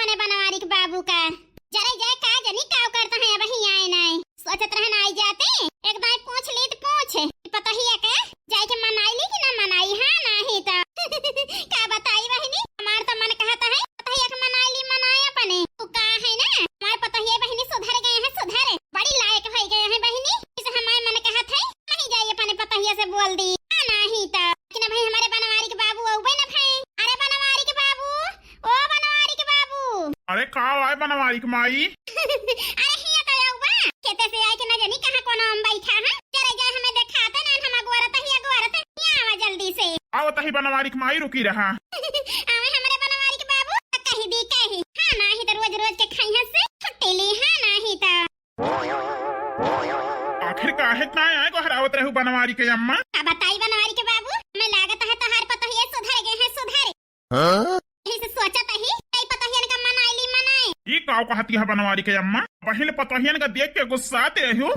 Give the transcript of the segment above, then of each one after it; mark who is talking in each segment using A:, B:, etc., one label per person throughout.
A: अपने बनवारी के बाबू का जरे जाए का जनी काव करता है अब ही आए नहीं सोचत रहन आई जाते एक बार पूछ ली तो पूछ पता ही है का जाए के मनाई ली कि ना मनाई हां नहीं तो का बताई बहनी हमार तो मन कहता है पता ही है मनाई ली मनाए अपने तू का है ना हमार पता ही है बहनी सुधर गए हैं सुधर बड़ी लायक हो गए हैं बहनी इसे हमारे मन कहत है नहीं जाइए अपने पता ही से बोल दी नहीं तो लेकिन भाई हमारे बनवारी के बाबू औबे ना भाई अरे बनवारी के बाबू ओ बनवारी के बाबू
B: अरे का आए बनवारी के माई
A: अरे हिया तो औबा खेते से आए के ना जानी कहां कोनो हम बैठा है चले जाए हमें दिखाते ना हम गोरत हिया गोरत हिया आवा जल्दी से
B: आओ तही बनवारी के माई रुकी रहा
A: आवे हमारे बनवारी के बाबू कही दी कही हां नहीं तो रोज रोज के खाई से छुट्टी ली हां नहीं तो
B: आखिर काहे ना आए को हरावत रहू बनवारी के अम्मा
A: का बताई बनवारी के बाबू हमें लागत है तोहार पता ही सुधर गए हैं सुधर हां इसे सोचत ही कई पता ही का मनाईली मनाए
B: ई काव कहती है बनवारी के अम्मा पहले पतहियन का देख के गुस्साते हो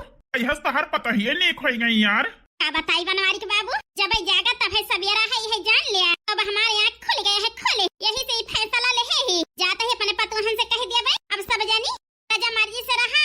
B: यहस तहर पतहिए नहीं खोई गई यार
A: का बताई बनवारी के बाबू जब जागा तब है सवेरा है जान लिया अब हमारे आँख खुल गए हैं खुले यही से फैसला ले है ही जाते ही अपने पतोहन से कह दिया भाई अब सब जानी राजा मर्जी से रहा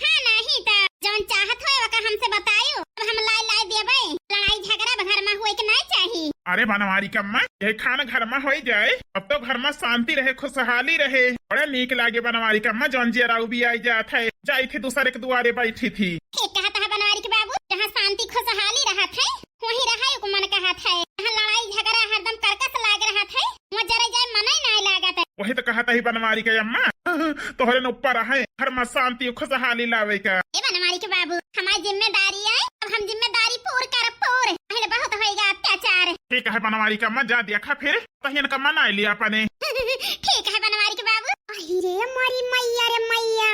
A: हां नहीं तो जौन चाहत होए वका हमसे बतायो अब हम लाई दिया भाई लड़ाई झगड़ा घर में होए के नहीं चाहिए
B: अरे बनवारी के अम्मा ये खाना घर में हो जाए अब तो घर में शांति रहे खुशहाली रहे बड़ा नीक लागे बनवारी के अम्मा जौन जिया भी आई जात है जाई थी दूसरे के दुआरे बैठी थी
A: ठीक कहता है बनवारी के बाबू जहाँ शांति खुशहाली रहा था वहीं रहा को मन कहा था जहाँ लड़ाई झगड़ा हरदम करकस लाग रहा था वहाँ जरा जाए मन ही नहीं लागत है
B: वही तो कहता ही बनवारी के अम्मा तोहरे न ऊपर है घर में शांति खुशहाली लावे का
A: ए बनवारी के बाबू हमारी जिम्मेदारी है अब हम जिम्मेदारी पूर कर पूर पहले बहुत होएगा अत्याचार
B: ठीक है बनवारी का अम्मा जा देखा फिर तहियन का मना लिया अपने
A: ठीक है बनवारी के बाबू अरे हमारी मैया रे मैया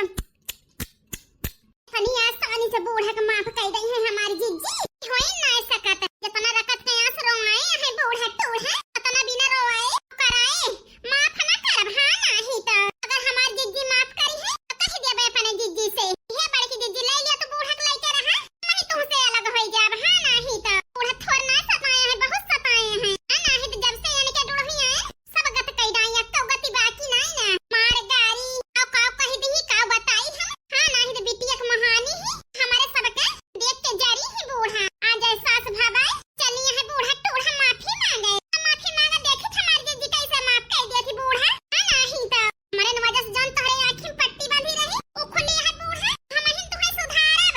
A: फनी आसानी से बूढ़ा का माफ कर गई है हमारी जीजी होई ना सकत जितना रकत के आंसू रोए है बूढ़ा टूढ़ा उतना बिना रोए कराए माफ ना करब हां नहीं तो अगर हमारी जीजी माफ करी है तो कह देबे अपने जीजी से ये बड़की जीजी ले लिया तो बूढ़ा के लेके रहा नहीं तुमसे अलग होई जाब हां नहीं तो बूढ़ा थोड़ ना सताए हैं बहुत सताए हैं नहीं तो जब से यानी के जुड़ हुई है सब गत कई डाई तो गति बाकी नहीं ना मार गाड़ी का कह दी का बताई है हां नहीं तो बिटिया के महानी ही हमारे सबके देख के जारी ही बूढ़ा आ जाए सास भाई चलिए है बूढ़ा टूढ़ा माफी मांगे देखे हमारी जीजी कैसे माफ कर दिया थी बूढ़ा हां नहीं तो हमारे नवाजा से जान तोहरे आंखी में पट्टी बांधी रही ओ खुली है बूढ़ा हम ही तुम्हें सुधारब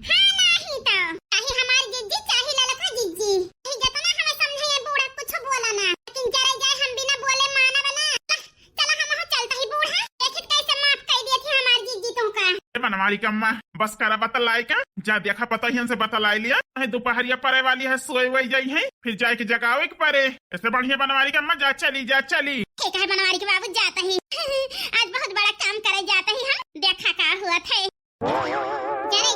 A: हां नहीं तो चाहे हमारी जीजी चाहे ललका जीजी ही जितना हमें समझे बूढ़ा कुछ बोला ना लेकिन जरा जाए हम बिना बोले मानब ना चला हम हो चलता ही बूढ़ा देखे कैसे माफ कर दिया थी हमारी जीजी तुमका
B: बनवारी के अम्मा बस करा बतलाई का जा देखा पतहियन से बतलाई लिया दोपहरिया परे वाली है सोए वही जाई है फिर जाए के जगावे के परे इससे बढ़िया बनवारी के अम्मा जा चली
A: ठीक है बनवारी के बाबू जाता ही आज बहुत बड़ा काम करे जाता ही हम देखा का हुआ था जरे